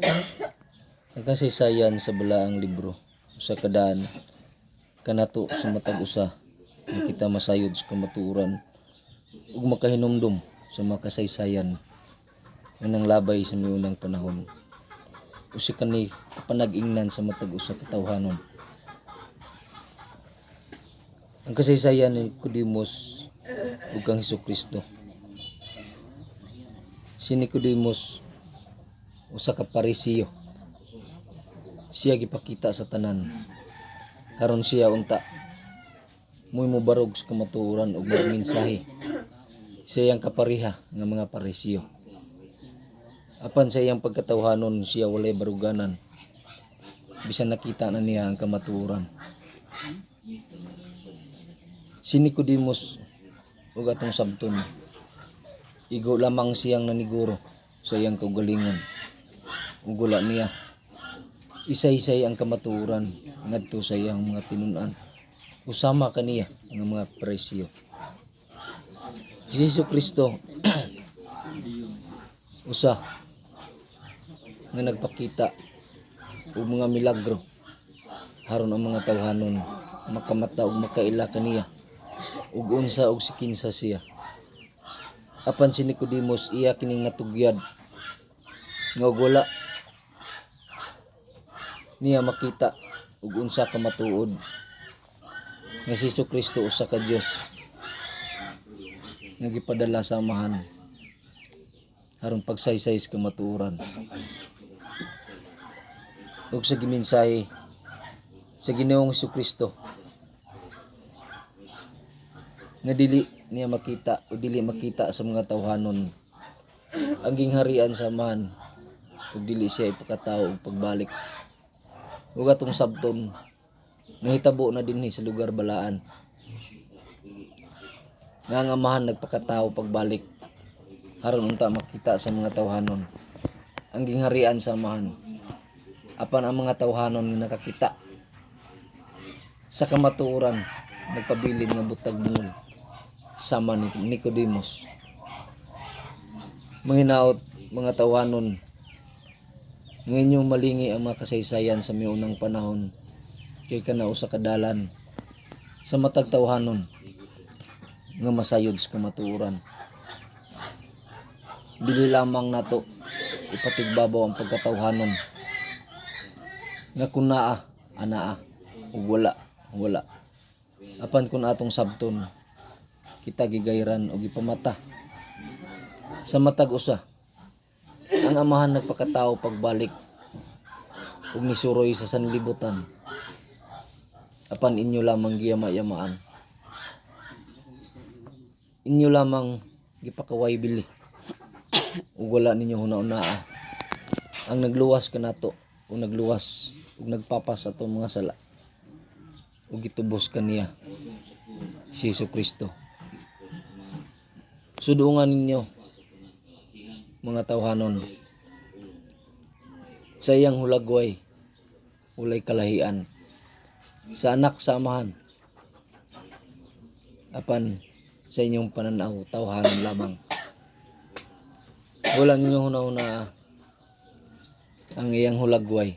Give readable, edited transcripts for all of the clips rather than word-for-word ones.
Ang kasaysayan sa balaang libro sa kadaan kanato sa matag usa nga kita masayod sa kamatuoran ug makahinumdum sa mga kasaysayan nga nanglabay sa miunang panahon. Usi kani panag-ingnan sa matag usa ka tawhanon. Ang kasaysayan ni Nicodemus ug kang Hesukristo. Si Nicodemus usa ka Parisiyo. Siya gipakita sa tanan. Karon siya unta mo'y mobarog sa kamatuoran ug mga mensahe. Siya ang kapariha nga mga Parisiyo. Apan sa iyang pagkatawhanon siya walay baruganan. Bisan nakita na niya ang kamatuoran. Si Nicodemus ug atong sabton igo lamang siyang naniguro sa iyang kaugalingon. Ug wala niya isay-isay ang kamatuoran ngadto sa iyang mga tinun-an. Usama kaniya ang mga Parisiyo. Si Hesukristo usa nga nagpakita og mga milagro aron ang mga tawhanon makamata ug makaila kaniya ug unsa og sikinsa siya. Apan si Nicodemus iya kining natugyad nga wala niya makita ug unsa ka matuod nga si Hesukristo usa ka Dios nga gipadala sa amahan aron pagsaysay sa kamatuoran ug sa gimensahe sa Ginoong Hesukristo nga dili niya makita o dili makita sa mga tawhanon ang gingharian sa amahan ug dili siya ipakatawo og pagbalik. Ug atong sabton nahitabo na dinhi sa lugar balaan nga ang amahan nagpakatawo pagbalik aron unta makita sa mga tawhanon ang gingharian sa amahan. Apan ang mga tawhanon nga nakakita sa kamatuoran nagpabilin nga butag bungol sama ni Nicodemus. Manghinaot mga tawhanon nga inyong malingi ang mga kasaysayan sa miunang panahon kay kana usa ka dalan sa matag tawhanon nga masayod sa kamatuoran. Dili lamang nato ipatigbabaw ang pagkatawhanon nga kun naa anaa ug wala. Apan kun atong sabton kita gigayran og ipamata sa matag usa ang amahan nagpakatawo pagbalik ug nisuroy sa sanlibutan. Apan inyo lamang giyama-yamaan. Inyo lamang gipakaway bili ug wala ninyo huna-unaa ang nagluwas kanato o nagluwas ug nagpapas ato mga sala ug gitubos kaniya si Hesukristo. Sudungan ninyo mga tawhanon sa iyang hulagway walay kalahian sa anak sa amahan. Apan sa inyong pananaw tawhanon lamang. Wala ninyo huna-huna ang iyang hulagway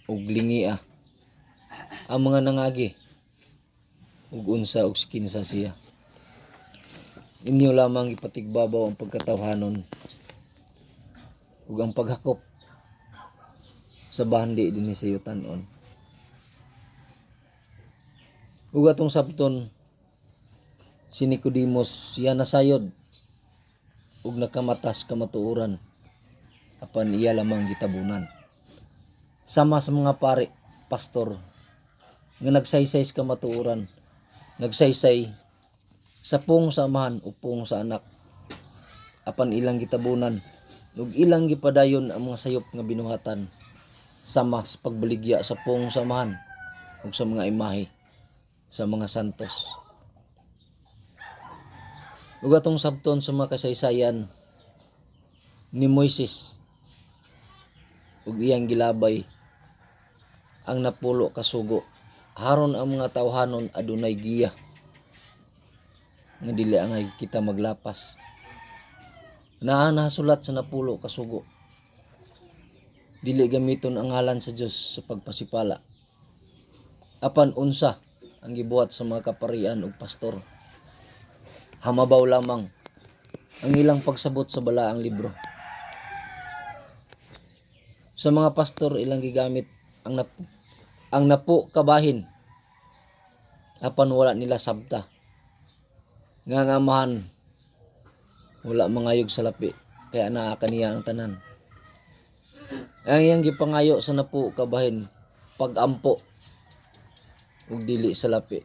ug lingia ang mga nangagi ug unsa og sikinsa siya. Inyo lamang ipatigbabaw ang pagkatawhanon ug ang paghakop sa bahandi dinhi sa yutan-on. Ug atong sabton si Nicodemus siya nasayod ug nakamatas kamatuoran apan iya lamang gitabunan. Sama sa mga pari, pastor nga nagsaysay sa kamatuoran, nagsaysay sa pung sa amahan o pung sa anak. Apan ilang gitabunan ug ilang gipadayon ang mga sayop nga binuhatan sama sa pagbaligya sa pung sa amahan ug sa mga imahe sa mga santos. Ug atong sabton sa mga kasaysayan ni Moises ug iyang gilabay ang napulo ka sugo haron ang mga tawhanon adunay giya nga dili angay kita maglapas. naa nasulat sa napulo ka sugo. Dili gamiton ang ngalan sa Dios sa pagpasipala. Apan unsa ang gibuhat sa mga kaparian ug pastor. Hamabaw lamang ang ilang pagsabot sa balaang libro. Sa mga pastor ilang gigamit ang napo kabahin apan wala nila sabta. Nga ngamahan wala mangayog sa lapi kaya naa kaniya ang tanan. Ang iyang gipangayo sa napo kabahin pagampo ug dili sa lapi.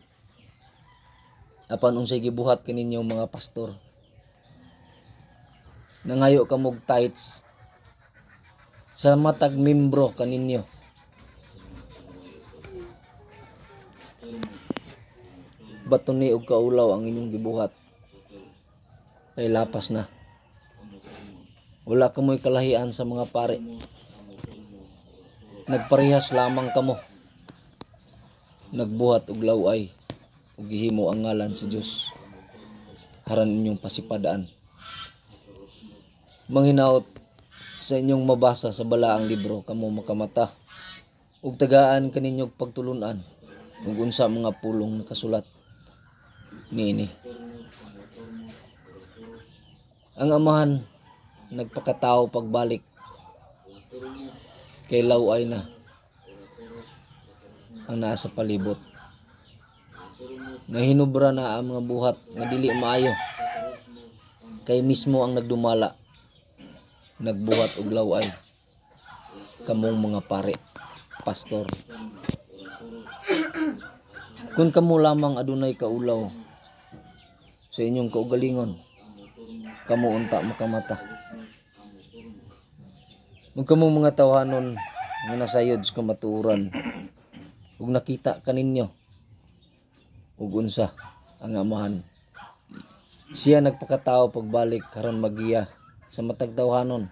Apan unsay gibuhat kaninyo mga pastor. Nangayo kamog tithes sa matag membro kaninyo. Batuni og kaulaw ang inyong gibuhat. Kay lapas na. Wala kamoy kalahian sa mga pare. Nagparehas lamang kamo. Nagbuhat og laway ug gihimo ang ngalan sa Dios haran inyong pasipadaan. Manghinaot sa inyong mabasa sa balaang libro kamo makamata ug tagaan kaninyong pagtulunan ug unsa mga pulong nakasulat niini. Ang amahan nagpakatao pagbalik kay laway na ang naa sa palibot. Nahinubra na ang mga buhat nga dili maayo kay mismo ang nagdumala nagbuhat og laway kamong mga pare pastor. Kung kamo lamang adunay kaulaw sa inyong kaugalingon kamo unta makamata. Ug kamong mga tawhanon nga nasayod sa kamatuoran ug nakita kaninyo ug unsa ang amahan. Siya nagpakatao pagbalik karon magiya sa matag tawhanon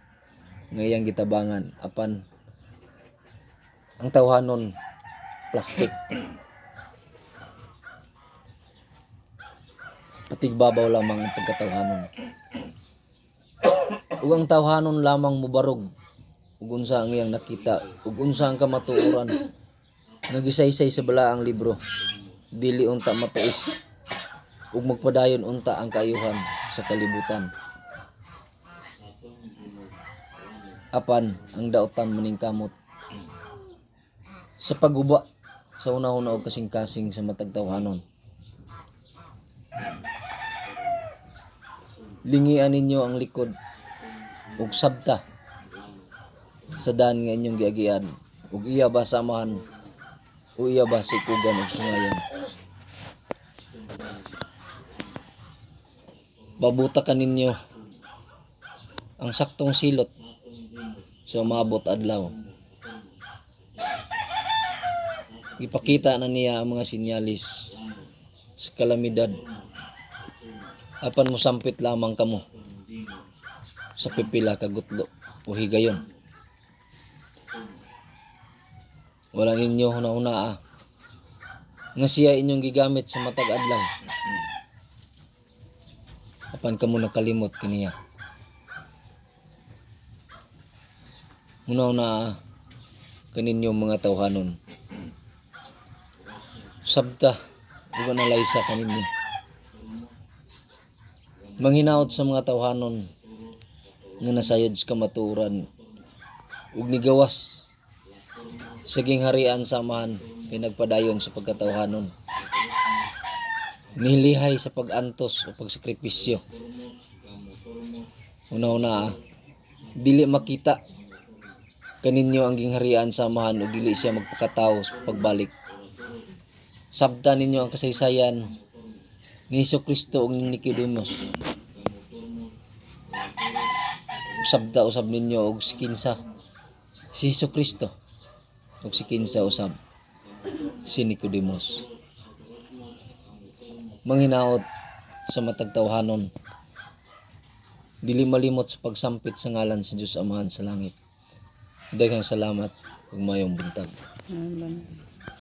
nga iyang gitabangan apan ang tawhanon plastic. Patigbabaw lamang ang pagkatawhanon. Ug ang tawhanon lamang mubarog ug unsa ang iyang nakita ug unsa ang kamatuoran nagisaysay sa balaang libro dili unta matuis ug magpadayon unta ang kaayuhan sa kalibutan. Apan ang daotan maningkamot sa paguba sa una-una og kasing-kasing sa matag tawhanon. Lingian ninyo ang likod ug sabta sa daan nga inyong giagian ug iya ba samahan o iya ba sikugan ug sungayan. Babutakan ninyo ang saktong silot sa maabot adlaw. Ipakita na niya ang mga sinyalis sa kalamidad apan mosampit lamang kamo sa pipila ka gutlo o higayon. Wala ninyo huna-huna nga siya inyong gigamit sa matag adlaw apan kamo nakalimot kaniya. Huna-huna kaninyo mga tawhanon sabta ug analaysa kaninyo. Manghinaot sa mga tawhanon nga nasayod sa kamatuoran ug nigawas sa gingharian samahan kay nagpadayon sa pagkatawhanon. Nilihay sa pag-antos o pagsakripisyo. Una-una, dili makita kaninyo ang gingharian samahan ug dili siya magpakatao sa pagbalik. Sabta ninyo ang kasaysayan ni Jesucristo ug ni Nicodemus. Sabta usab ninyo og si kinsa si Jesucristo ug si kinsa usab si Nicodemus. Manghinaot sa matag tawhanon dili malimot sa pagsampit sa ngalan sa Dios Amahan sa langit. Daghang salamat ug mayong buntag. Amen.